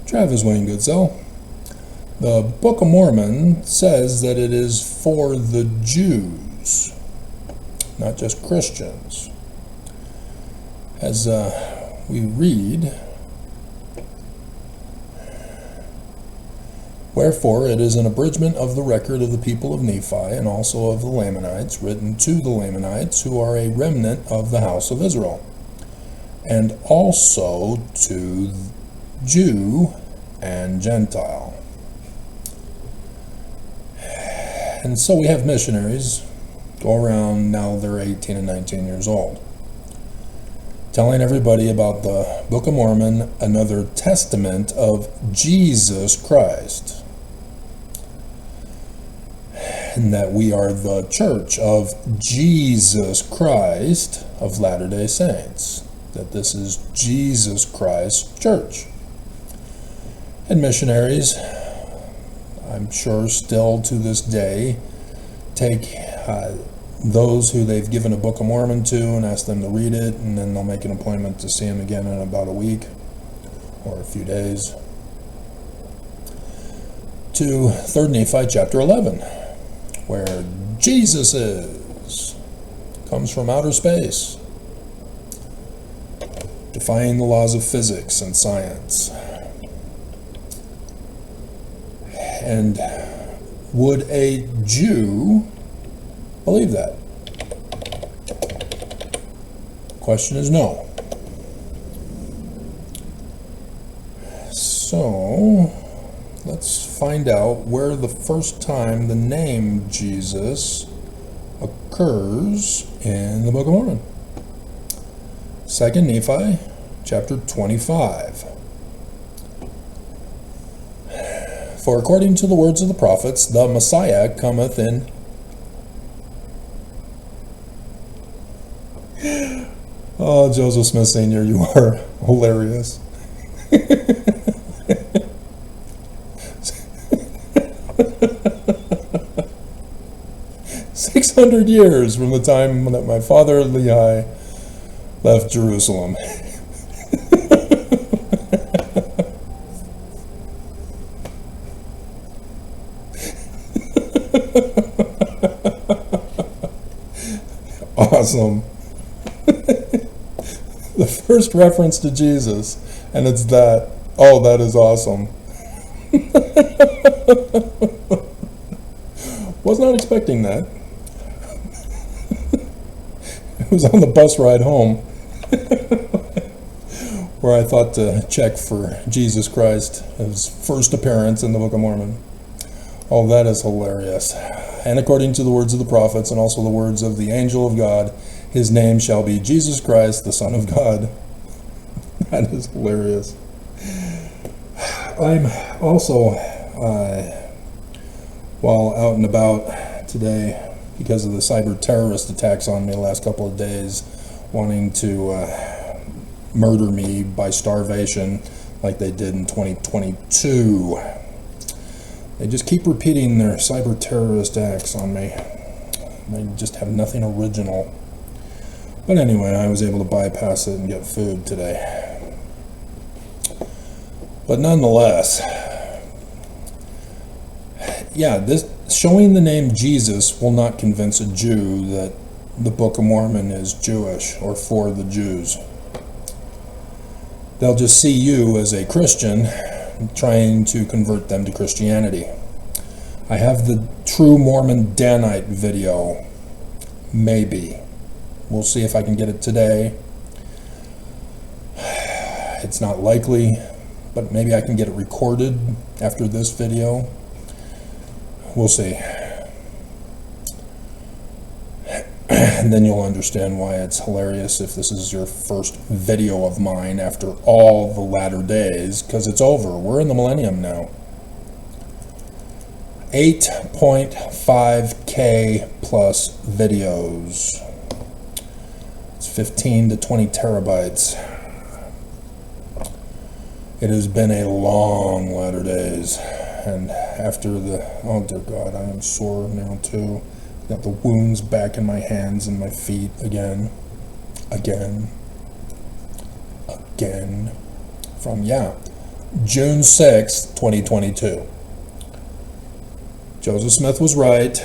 Travis Wayne Goodsell. The Book of Mormon says that it is for the Jews, not just Christians. As we read, wherefore it is an abridgment of the record of the people of Nephi, and also of the Lamanites, written to the Lamanites, who are a remnant of the house of Israel, and also to Jew and Gentile. And so we have missionaries go around, now they're 18 and 19 years old, telling everybody about the Book of Mormon, another testament of Jesus Christ, and that we are the church of Jesus Christ of Latter-day Saints, that this is Jesus Christ's church. And missionaries, I'm sure still to this day, take those who they've given a Book of Mormon to and ask them to read it, and then they'll make an appointment to see them again in about a week or a few days, to 3rd Nephi chapter 11, where Jesus comes from outer space, defying the laws of physics and science. And would a Jew believe that? Question is no. So let's find out where the first time the name Jesus occurs in the Book of Mormon. 2nd Nephi chapter 25. For according to the words of the prophets, the Messiah cometh in... Oh, Joseph Smith Sr., you are hilarious. 600 years from the time that my father Lehi left Jerusalem. Awesome. The first reference to Jesus, and it's that. Oh, that is awesome. Was not expecting that. It was on the bus ride home where I thought to check for Jesus Christ, his first appearance in the Book of Mormon. Oh, that is hilarious. And according to the words of the prophets and also the words of the angel of God, his name shall be Jesus Christ, the Son of God. That is hilarious. I'm also, while out and about today, because of the cyber terrorist attacks on me the last couple of days, wanting to murder me by starvation like they did in 2022. They just keep repeating their cyber terrorist acts on me. They just have nothing original. But anyway, I was able to bypass it and get food today. But nonetheless, yeah, this showing the name Jesus will not convince a Jew that the Book of Mormon is Jewish or for the Jews. They'll just see you as a Christian trying to convert them to Christianity. I have the True Mormon Danite video. Maybe. We'll see if I can get it today. It's not likely, but maybe I can get it recorded after this video. We'll see. And then you'll understand why it's hilarious if this is your first video of mine after all the latter days, because it's over. We're in the millennium now. 8.5K plus videos. It's 15 to 20 terabytes. It has been a long latter days. And after the, oh dear God, I am sore now too. Got the wounds back in my hands and my feet again. From, June 6th, 2022. Joseph Smith was right.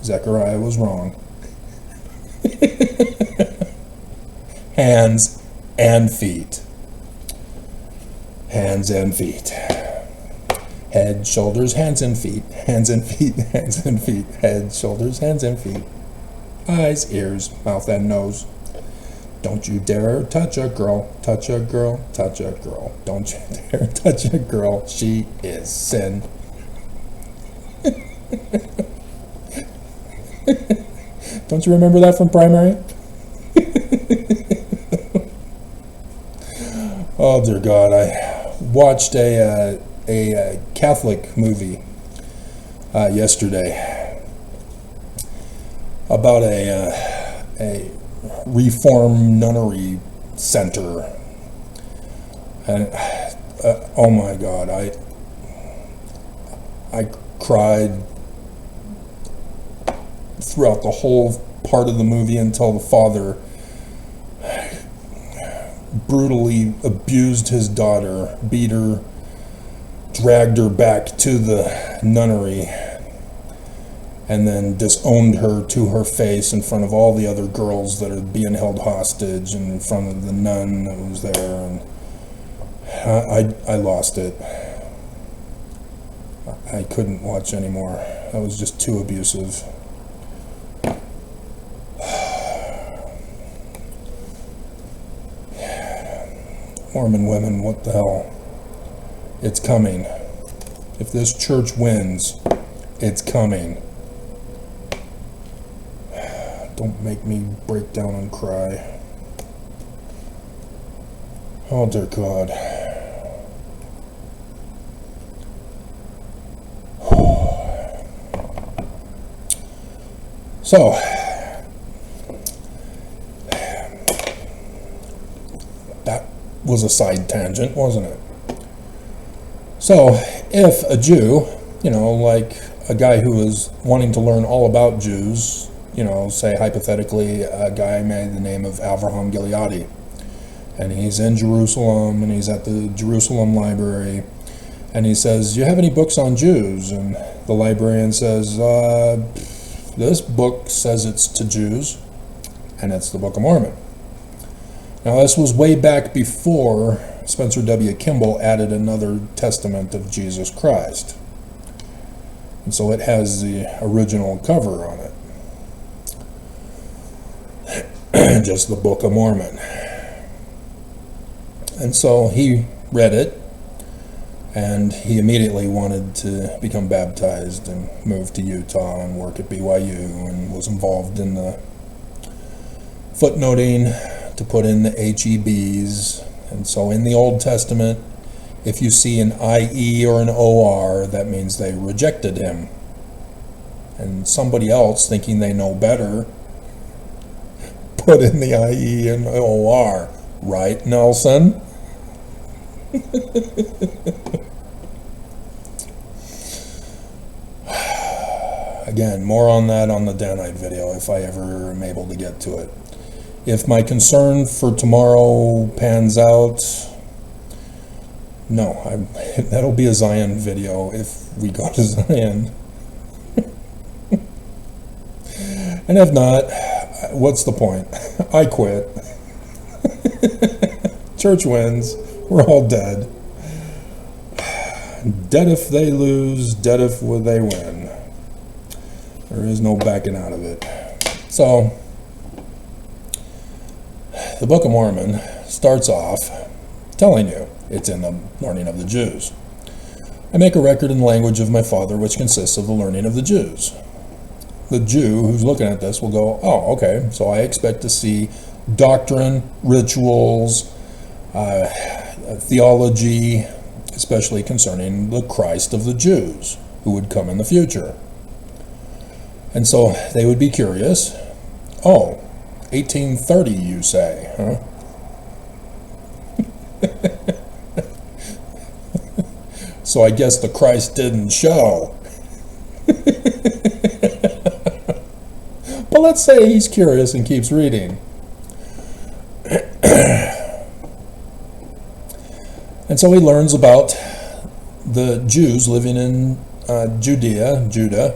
Zechariah was wrong. Hands and feet. Hands and feet. Head, shoulders, hands and feet. Hands and feet, hands and feet. Head, shoulders, hands and feet. Eyes, ears, mouth and nose. Don't you dare touch a girl, touch a girl, touch a girl. Don't you dare touch a girl, she is sin. Don't you remember that from primary? Oh dear God, I watched a Catholic movie yesterday about a Reform nunnery center, and oh my God, I cried throughout the whole part of the movie until the father brutally abused his daughter, beat her, dragged her back to the nunnery, and then disowned her to her face in front of all the other girls that are being held hostage and in front of the nun that was there. And I lost it. I couldn't watch anymore. That was just too abusive. Mormon women, what the hell? It's coming. If this church wins, it's coming. Don't make me break down and cry. Oh dear God. So, that was a side tangent, wasn't it? So, if a Jew, like a guy who is wanting to learn all about Jews, say hypothetically a guy by the name of Avraham Gileadi, and he's in Jerusalem, and he's at the Jerusalem library, and he says, "You have any books on Jews?" And the librarian says, "This book says it's to Jews, and it's the Book of Mormon." Now this was way back before Spencer W. Kimball added another testament of Jesus Christ, and so it has the original cover on it. Just the Book of Mormon. And so he read it, and he immediately wanted to become baptized and move to Utah and work at BYU, and was involved in the footnoting to put in the HEBs. And so in the Old Testament, if you see an IE or an OR, that means they rejected him. And somebody else, thinking they know better, put in the IE and OR. Right, Nelson? Again, more on that on the Danite video if I ever am able to get to it. If my concern for tomorrow pans out, no, that'll be a Zion video if we go to Zion. And if not, what's the point? I quit. Church wins. We're all dead. Dead if they lose, dead if they win. There is no backing out of it. So, the Book of Mormon starts off telling you it's in the learning of the Jews. I make a record in the language of my father, which consists of the learning of the Jews. The Jew who's looking at this will go, oh, okay, so I expect to see doctrine, rituals, theology, especially concerning the Christ of the Jews, who would come in the future. And so they would be curious, oh, 1830 you say, huh? So I guess the Christ didn't show. But let's say he's curious and keeps reading. And And so he learns about the Jews living in Judah,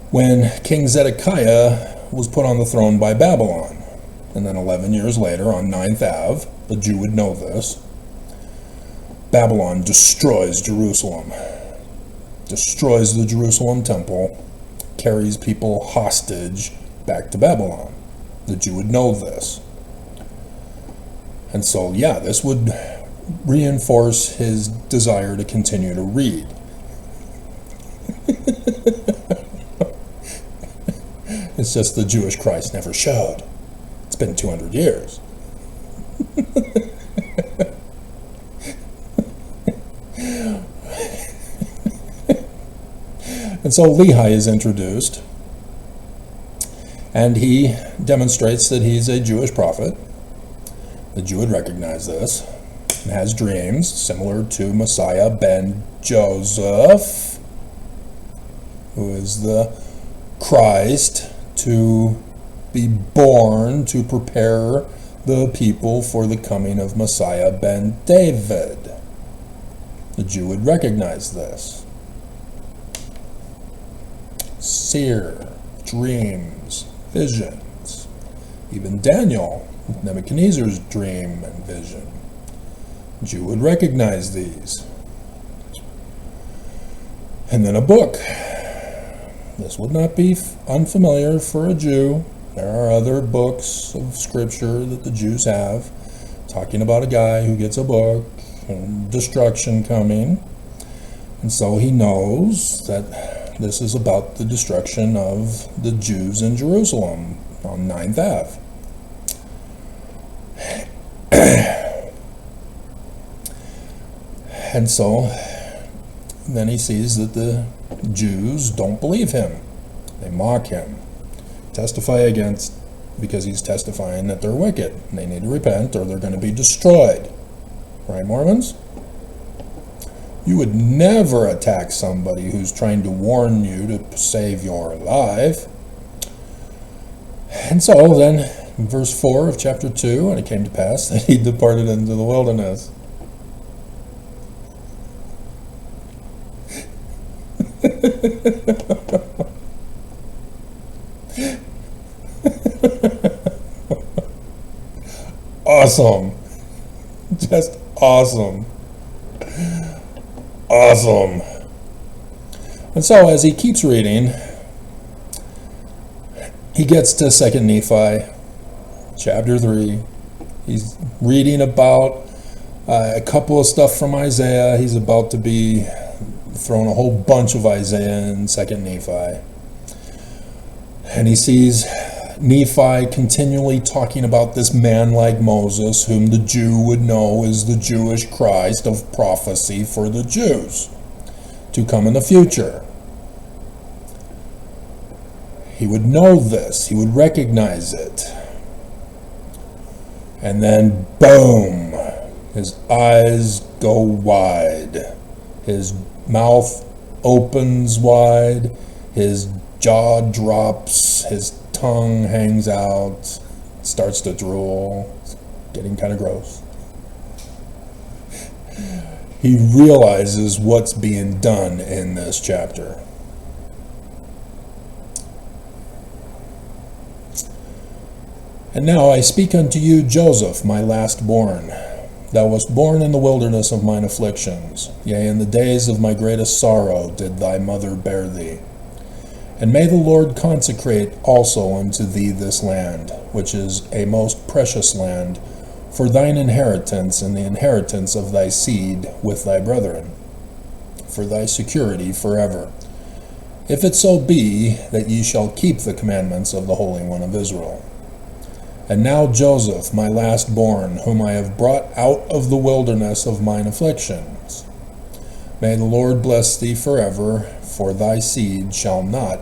when King Zedekiah was put on the throne by Babylon. And then 11 years later, on 9th Ave, the Jew would know this, Babylon destroys Jerusalem, destroys the Jerusalem temple, carries people hostage back to Babylon. The Jew would know this. And so, yeah, this would reinforce his desire to continue to read. It's just the Jewish Christ never showed. It's been 200 years. And so Lehi is introduced, and he demonstrates that he's a Jewish prophet. The Jew would recognize this, and has dreams similar to Messiah ben Joseph, who is the Christ to be born to prepare the people for the coming of Messiah ben David. The Jew would recognize this. Seer, dreams, visions. Even Daniel, Nebuchadnezzar's dream and vision. The Jew would recognize these. And then a book. This would not be unfamiliar for a Jew. There are other books of scripture that the Jews have, talking about a guy who gets a book and destruction coming. And so he knows that this is about the destruction of the Jews in Jerusalem on 9th Ave. And so then he sees that the Jews don't believe him. They mock him, testify against, because he's testifying that they're wicked. And they need to repent or they're going to be destroyed. Right, Mormons? You would never attack somebody who's trying to warn you to save your life. And so then, in verse 4 of chapter 2, and it came to pass that he departed into the wilderness. Awesome. Just awesome. Awesome. And so as he keeps reading, he gets to 2nd Nephi, chapter 3. He's reading about a couple of stuff from Isaiah. He's about to be thrown a whole bunch of Isaiah in 2nd Nephi. And he sees Nephi continually talking about this man like Moses, whom the Jew would know is the Jewish Christ of prophecy for the Jews to come in the future. He would know this. He would recognize it. And then, boom, his eyes go wide. His mouth opens wide. His jaw drops. His tongue hangs out. Starts to drool. It's getting kind of gross. He realizes what's being done in this chapter. And now I speak unto you, Joseph, my last born. Thou wast born in the wilderness of mine afflictions. Yea, in the days of my greatest sorrow did thy mother bear thee. And may the Lord consecrate also unto thee this land, which is a most precious land, for thine inheritance and the inheritance of thy seed with thy brethren, for thy security forever. If it so be that ye shall keep the commandments of the Holy One of Israel. And now Joseph, my last born, whom I have brought out of the wilderness of mine afflictions. May the Lord bless thee forever, for thy seed shall not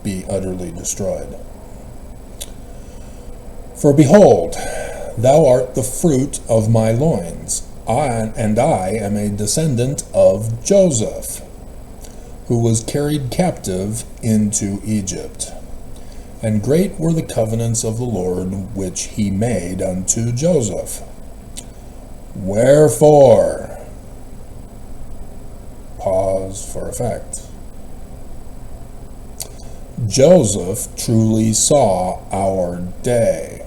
be utterly destroyed. For behold, thou art the fruit of my loins, and I am a descendant of Joseph, who was carried captive into Egypt. And great were the covenants of the Lord which he made unto Joseph. Wherefore, pause for effect, Joseph truly saw our day,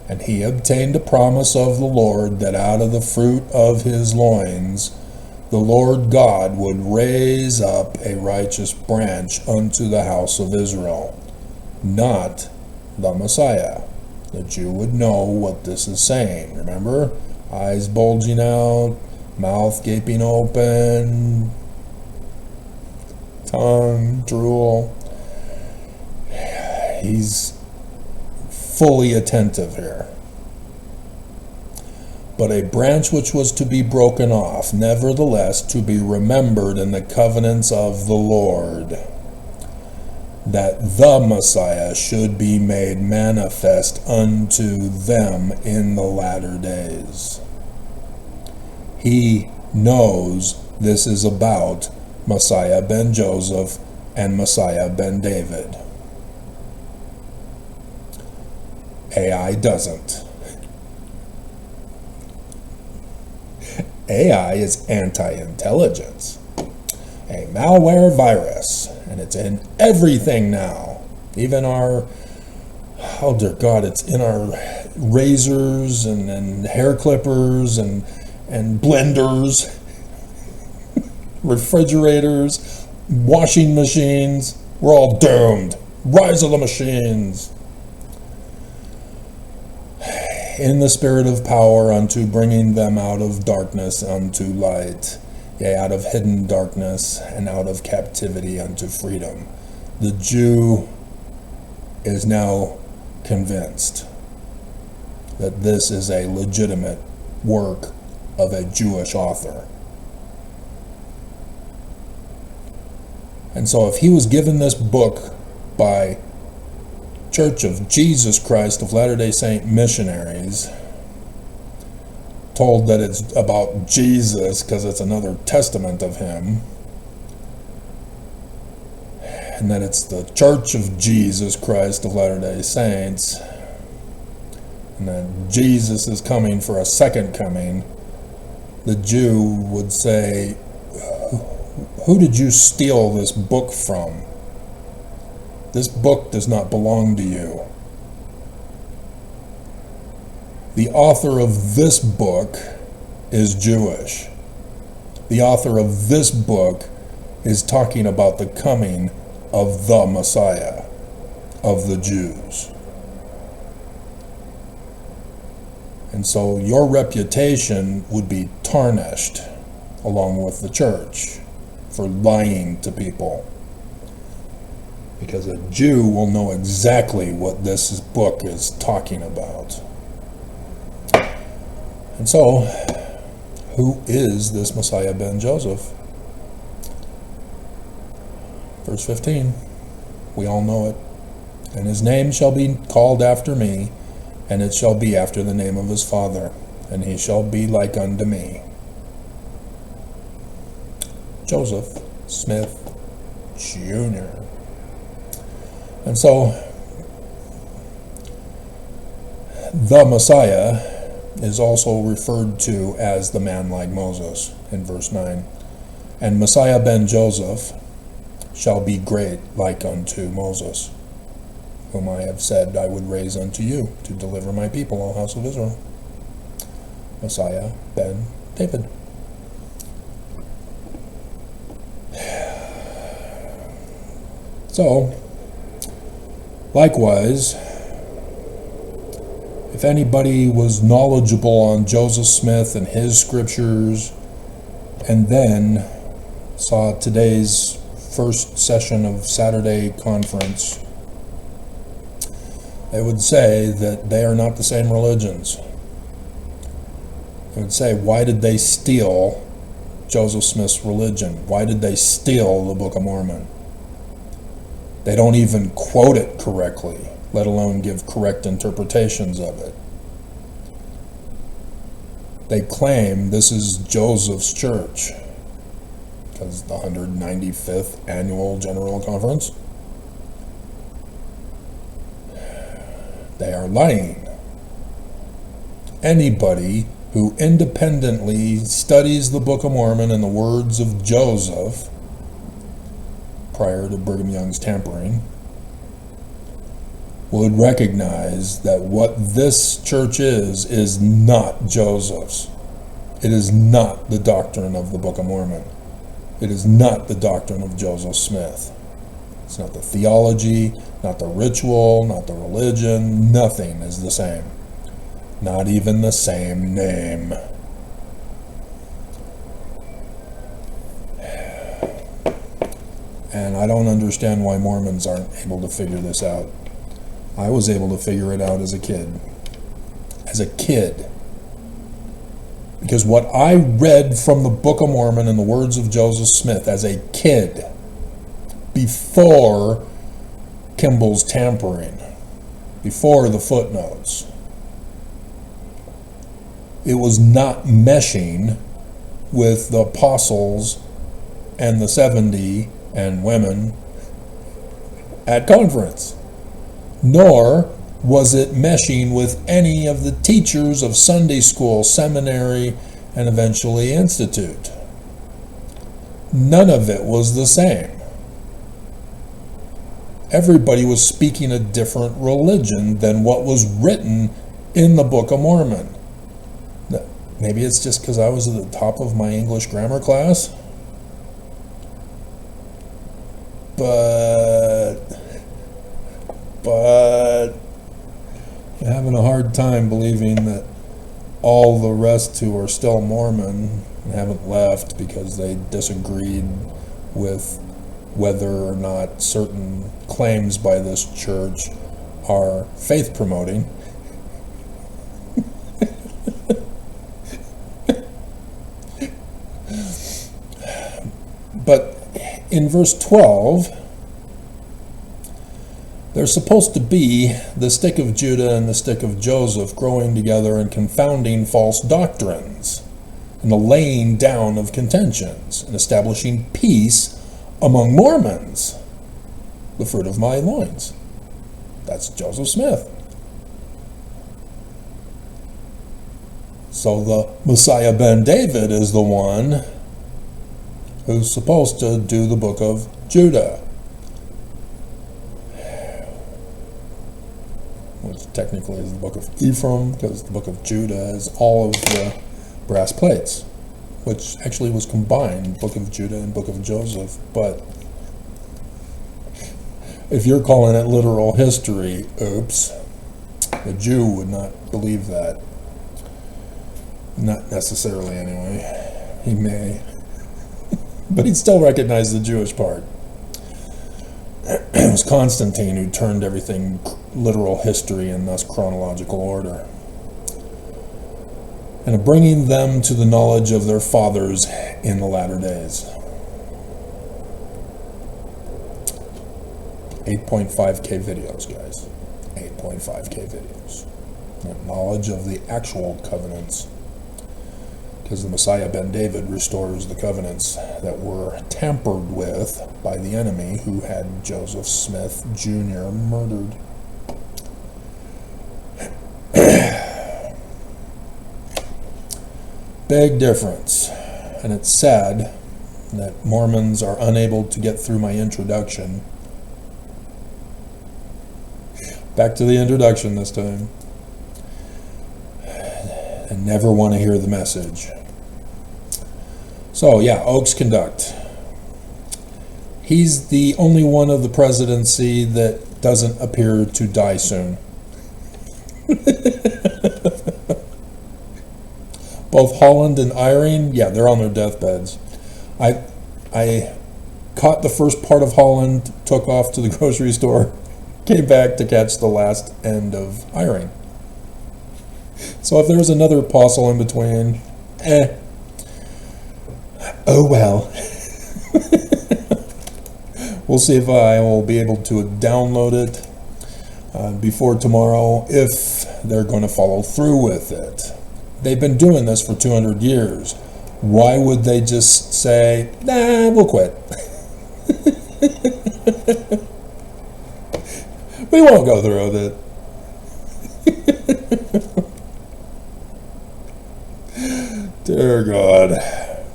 and he obtained a promise of the Lord that out of the fruit of his loins the Lord God would raise up a righteous branch unto the house of Israel, not the Messiah. The Jew would know what this is saying. Remember? Eyes bulging out, mouth gaping open, tongue, drool. He's fully attentive here. But a branch which was to be broken off, nevertheless to be remembered in the covenants of the Lord, that the Messiah should be made manifest unto them in the latter days. He knows this is about Messiah ben Joseph and Messiah ben David. AI doesn't. AI is anti-intelligence, a malware virus, and it's in everything now. Even our, oh dear God, it's in our razors and hair clippers and blenders, refrigerators, washing machines. We're all doomed. Rise of the machines. In the spirit of power unto bringing them out of darkness unto light, yea, out of hidden darkness and out of captivity unto freedom. The Jew is now convinced that this is a legitimate work of a Jewish author. And so if he was given this book by Church of Jesus Christ of Latter-day Saint missionaries, told that it's about Jesus because it's another testament of him, and that it's the Church of Jesus Christ of Latter-day Saints, and that Jesus is coming for a second coming, the Jew would say, who did you steal this book from? This book does not belong to you. The author of this book is Jewish. The author of this book is talking about the coming of the Messiah of the Jews. And so your reputation would be tarnished along with the church for lying to people. Because a Jew will know exactly what this book is talking about. And so, who is this Messiah ben Joseph? Verse 15, we all know it. And his name shall be called after me, and it shall be after the name of his father, and he shall be like unto me. Joseph Smith Jr. And so, the Messiah is also referred to as the man like Moses in verse 9. And Messiah ben Joseph shall be great like unto Moses, whom I have said I would raise unto you to deliver my people, O house of Israel. Messiah ben David. So, likewise, if anybody was knowledgeable on Joseph Smith and his scriptures, and then saw today's first session of Saturday conference, they would say that they are not the same religions. They would say, why did they steal Joseph Smith's religion? Why did they steal the Book of Mormon? They don't even quote it correctly, let alone give correct interpretations of it. They claim this is Joseph's church, because the 195th Annual General Conference. They are lying. Anybody who independently studies the Book of Mormon and the words of Joseph prior to Brigham Young's tampering, would recognize that what this church is not Joseph's. It is not the doctrine of the Book of Mormon. It is not the doctrine of Joseph Smith. It's not the theology, not the ritual, not the religion. Nothing is the same. Not even the same name. And I don't understand why Mormons aren't able to figure this out. I was able to figure it out as a kid. As a kid. Because what I read from the Book of Mormon and the words of Joseph Smith as a kid, before Kimball's tampering, before the footnotes, it was not meshing with the apostles and the 70 and women at conference, nor was it meshing with any of the teachers of Sunday school, seminary, and eventually institute. None of it was the same. Everybody was speaking a different religion than what was written in the Book of Mormon. Maybe it's just because I was at the top of my English grammar class. But I'm having a hard time believing that all the rest who are still Mormon and haven't left because they disagreed with whether or not certain claims by this church are faith promoting. But in verse 12, there's supposed to be the stick of Judah and the stick of Joseph growing together and confounding false doctrines, and the laying down of contentions, and establishing peace among Mormons. The fruit of my loins. That's Joseph Smith. So the Messiah ben David is the one who's supposed to do the book of Judah, which technically is the book of Ephraim, because the book of Judah is all of the brass plates, which actually was combined, book of Judah and book of Joseph. But if you're calling it literal history, oops, a Jew would not believe that. Not necessarily anyway. He may. But he'd still recognize the Jewish part. It was Constantine who turned everything literal history and thus chronological order, and of bringing them to the knowledge of their fathers in the latter days. 8.5K videos, guys. 8.5K videos. The knowledge of the actual covenants. Because the Messiah ben David restores the covenants that were tampered with by the enemy who had Joseph Smith Jr. murdered. Big difference. And it's sad that Mormons are unable to get through my introduction. Back to the introduction this time. And never want to hear the message. So yeah, Oaks Conduct. He's the only one of the presidency that doesn't appear to die soon. Both Holland and Eyring, yeah, they're on their deathbeds. I caught the first part of Holland, took off to the grocery store, came back to catch the last end of Eyring. So if there's another apostle in between, oh well. We'll see if I will be able to download it before tomorrow, if they're going to follow through with it. They've been doing this for 200 years. Why would they just say, nah, we'll quit? We won't go through with it. Dear God.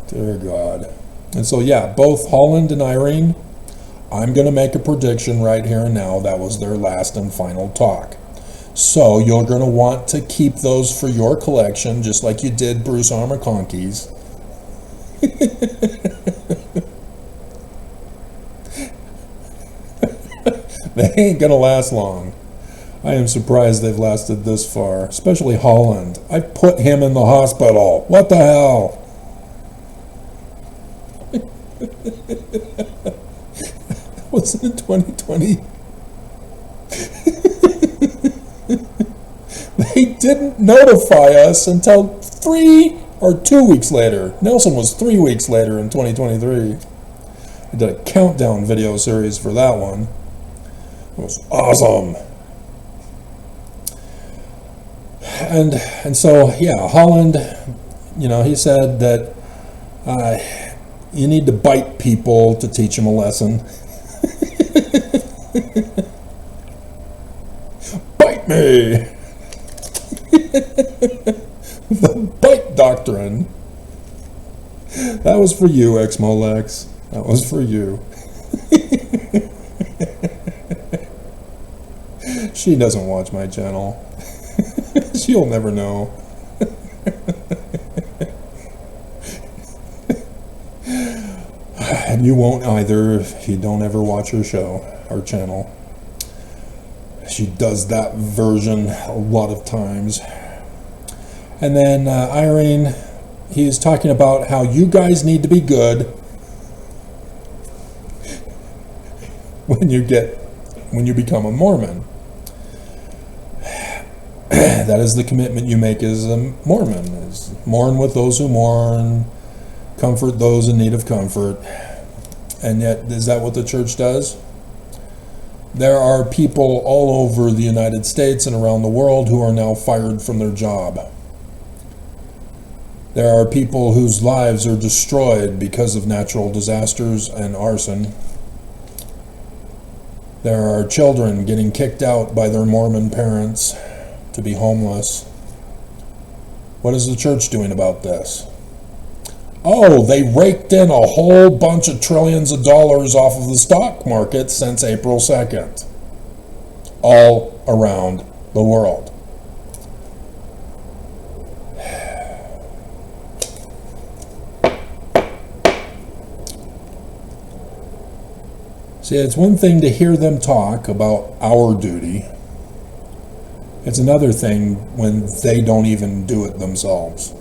Dear God. And so, yeah, both Holland and Irene, I'm going to make a prediction right here and now. That was their last and final talk. So you're going to want to keep those for your collection, just like you did Bruce Armour Conkeys. They ain't going to last long. I am surprised they've lasted this far, especially Holland. I put him in the hospital. What the hell? Wasn't it 2020? They didn't notify us until 3 or 2 weeks later. Nelson was 3 weeks later in 2023. I did a countdown video series for that one. It was awesome. And so, yeah, Holland, he said that you need to bite people to teach them a lesson. Bite me! The bite doctrine. That was for you, Ex-Molex. That was for you. She doesn't watch my channel. She'll never know. And you won't either if you don't ever watch her show, our channel. She does that version a lot of times. And then Irene, he's talking about how you guys need to be good when you become a Mormon. That is the commitment you make as a Mormon, is mourn with those who mourn, comfort those in need of comfort. And yet, is that what the church does? There are people all over the United States and around the world who are now fired from their job. There are people whose lives are destroyed because of natural disasters and arson. There are children getting kicked out by their Mormon parents to be homeless. What is the church doing about this? Oh, they raked in a whole bunch of trillions of dollars off of the stock market since April 2nd. All around the world. See, it's one thing to hear them talk about our duty. It's another thing when they don't even do it themselves.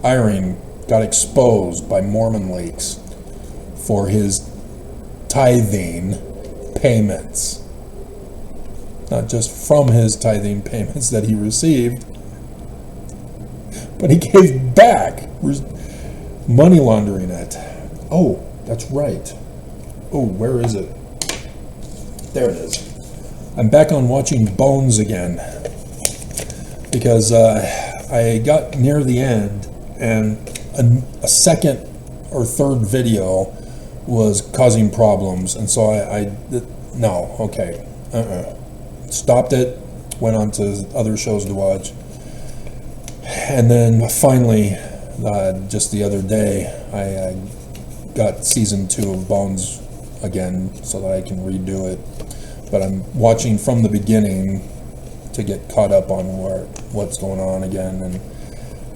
Irene got exposed by Mormon leaks for his tithing payments. Not just from his tithing payments that he received, but he gave back, money laundering it. Oh, that's right. Oh, where is it? There it is. I'm back on watching Bones again because I got near the end and a second or third video was causing problems, and so stopped it, went on to other shows to watch, and then finally just the other day I got season 2 of Bones again so that I can redo it. But I'm watching from the beginning to get caught up on what's going on again.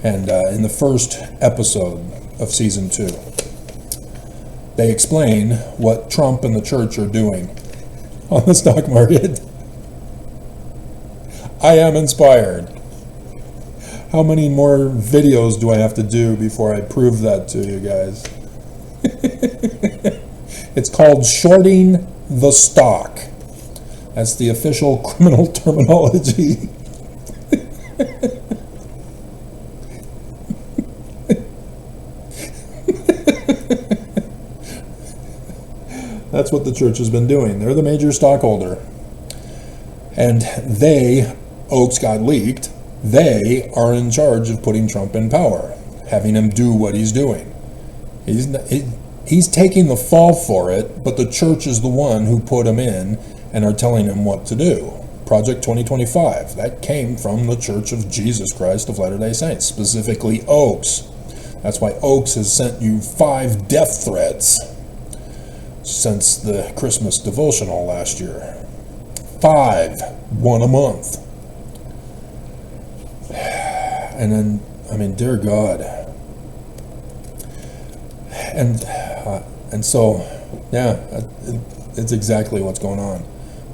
And in the first episode of season 2, they explain what Trump and the church are doing on the stock market. I am inspired. How many more videos do I have to do before I prove that to you guys? It's called shorting the stock. That's the official criminal terminology. That's what the church has been doing. They're the major stockholder. And Oaks got leaked, they are in charge of putting Trump in power, having him do what he's doing. He's taking the fall for it, but the church is the one who put him in and are telling him what to do. Project 2025, that came from the Church of Jesus Christ of Latter-day Saints, specifically Oaks. That's why Oaks has sent you 5 death threats since the Christmas devotional last year. 5, one a month. And then, I mean, dear God. And so, yeah, it's exactly what's going on.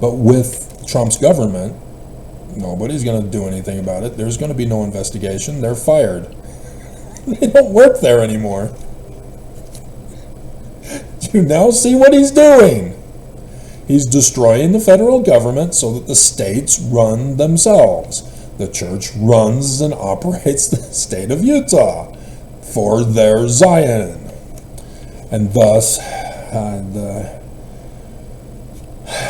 But with Trump's government, nobody's going to do anything about it. There's going to be no investigation. They're fired. They don't work there anymore. You now see what he's doing. He's destroying the federal government so that the states run themselves. The church runs and operates the state of Utah for their Zion. And thus, the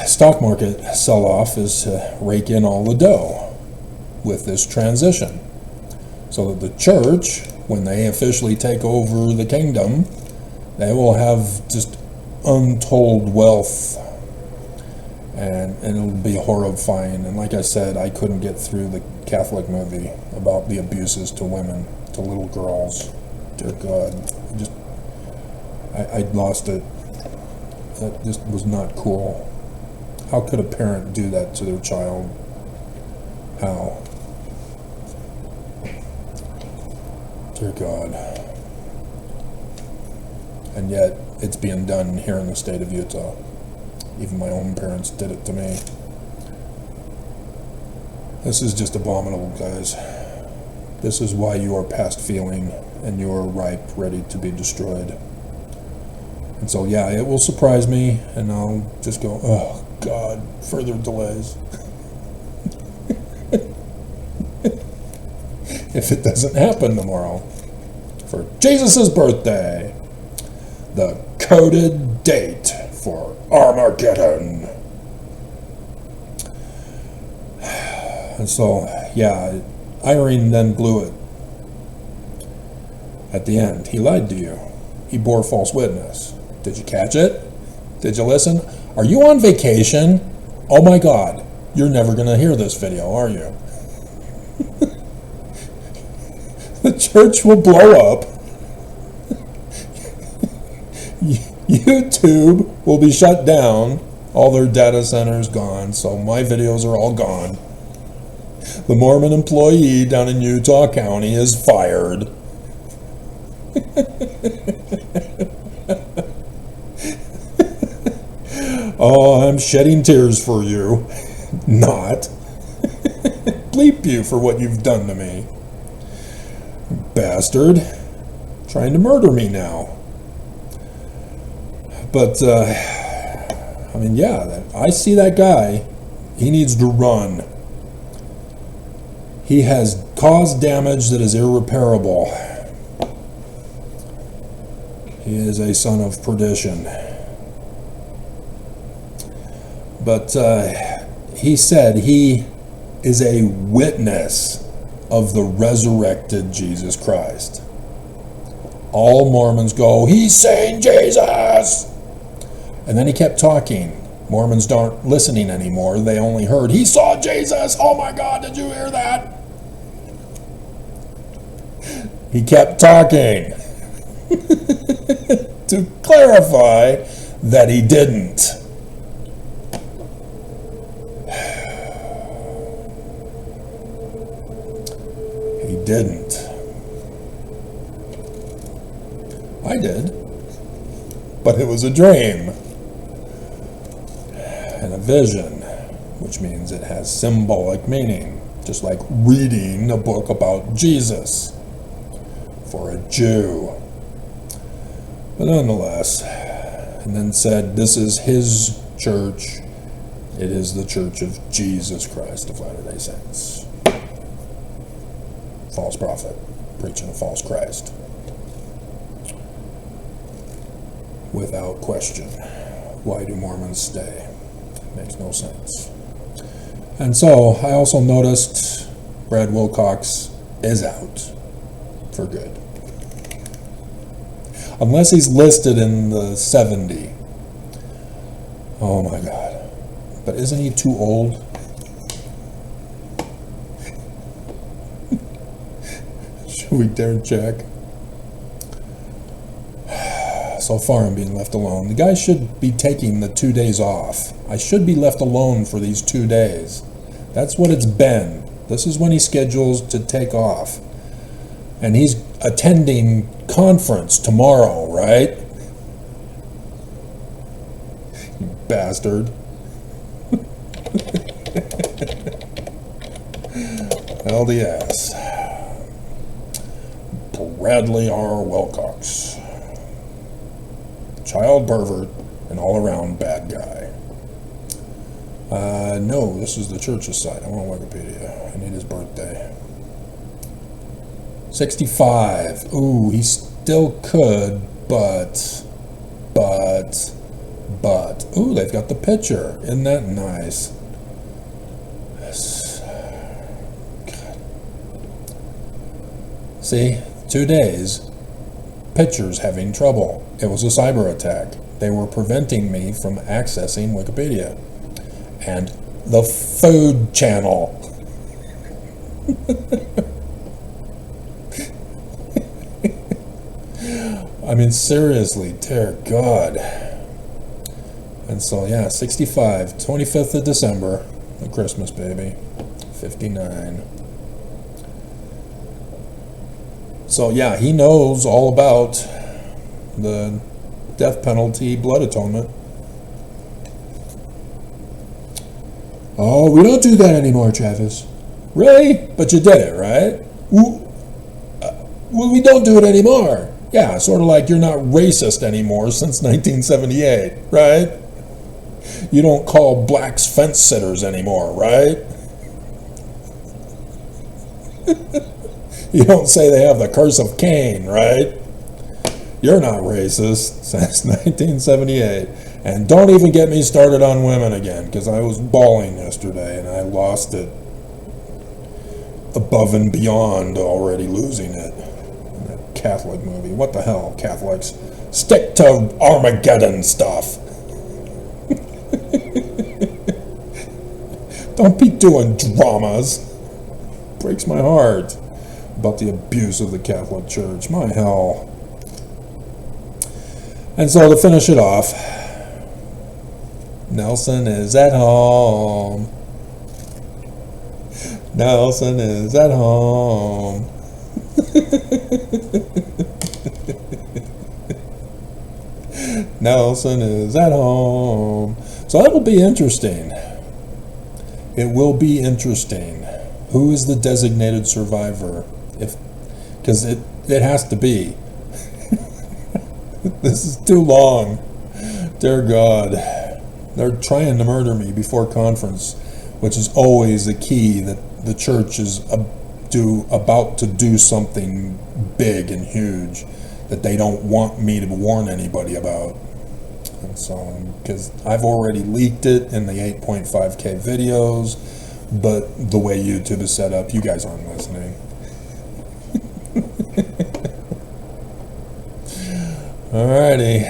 stock market sell-off is to rake in all the dough with this transition. So that the church, when they officially take over the kingdom, they will have just untold wealth. And it'll be horrifying. And like I said, I couldn't get through the Catholic movie about the abuses to women, to little girls. Dear God. I lost it. That just was not cool. How could a parent do that to their child? How? Dear God. And yet, it's being done here in the state of Utah. Even my own parents did it to me. This is just abominable, guys. This is why you are past feeling and you are ripe, ready to be destroyed. And so, yeah, it will surprise me, and I'll just go, oh, God, further delays. If it doesn't happen tomorrow, for Jesus' birthday, the coded date for Armageddon. And so, yeah, Irene then blew it. At the end, he lied to you. He bore false witness. Did you catch it? Did you listen? Are you on vacation? Oh my God, you're never going to hear this video, are you? The church will blow up. YouTube will be shut down. All their data centers gone, so my videos are all gone. The Mormon employee down in Utah County is fired. Oh, I'm shedding tears for you. Not. Bleep you for what you've done to me. Bastard. Trying to murder me now. But, I mean, yeah, I see that guy. He needs to run. He has caused damage that is irreparable. He is a son of perdition. But he said he is a witness of the resurrected Jesus Christ. All Mormons go, he's saying Jesus! And then he kept talking. Mormons aren't listening anymore. They only heard, he saw Jesus! Oh my God, did you hear that? He kept talking to clarify that he didn't. He didn't. I did. But it was a dream and a vision, which means it has symbolic meaning, just like reading a book about Jesus for a Jew. But nonetheless, and then said, this is his church. It is the church of Jesus Christ of Latter-day Saints. False prophet, preaching a false Christ. Without question. Why do Mormons stay? Makes no sense. And so, I also noticed Brad Wilcox is out for good. Unless he's listed in the 70. Oh my God. But isn't he too old? Should we dare check? So far I'm being left alone. The guy should be taking the 2 days off. I should be left alone for these 2 days. That's what it's been. This is when he schedules to take off. And he's attending conference tomorrow, right? You bastard. LDS. Bradley R. Wilcox. Child pervert and all-around bad guy. No, this is the church's site. I want Wikipedia. I need his birthday. 65. Ooh, he still could, but. Ooh, they've got the picture. Isn't that nice? God. See, 2 days. Pictures having trouble. It was a cyber attack. They were preventing me from accessing Wikipedia. And the Food Channel. I mean, seriously, dear God. And so, yeah, 65, 25th of December, the Christmas baby, 59. So, yeah, he knows all about the death penalty blood atonement. Oh, we don't do that anymore, Travis. Really? But you did it, right? Well, we don't do it anymore. Yeah, sort of like you're not racist anymore since 1978, right? You don't call blacks fence sitters anymore, right? You don't say they have the curse of Cain, right? You're not racist since 1978. And don't even get me started on women again, because I was bawling yesterday and I lost it above and beyond already losing it. In that Catholic movie. What the hell, Catholics? Stick to Armageddon stuff. Don't be doing dramas. Breaks my heart about the abuse of the Catholic Church. My hell. And so to finish it off, Nelson is at home. Nelson is at home. Nelson is at home. So that will be interesting. It will be interesting. Who is the designated survivor? Because it has to be. This is too long. Dear God. They're trying to murder me before conference, which is always a key that the church is about to do something big and huge that they don't want me to warn anybody about. And so, because I've already leaked it in the 8.5K videos, but the way YouTube is set up, you guys aren't listening. Alrighty.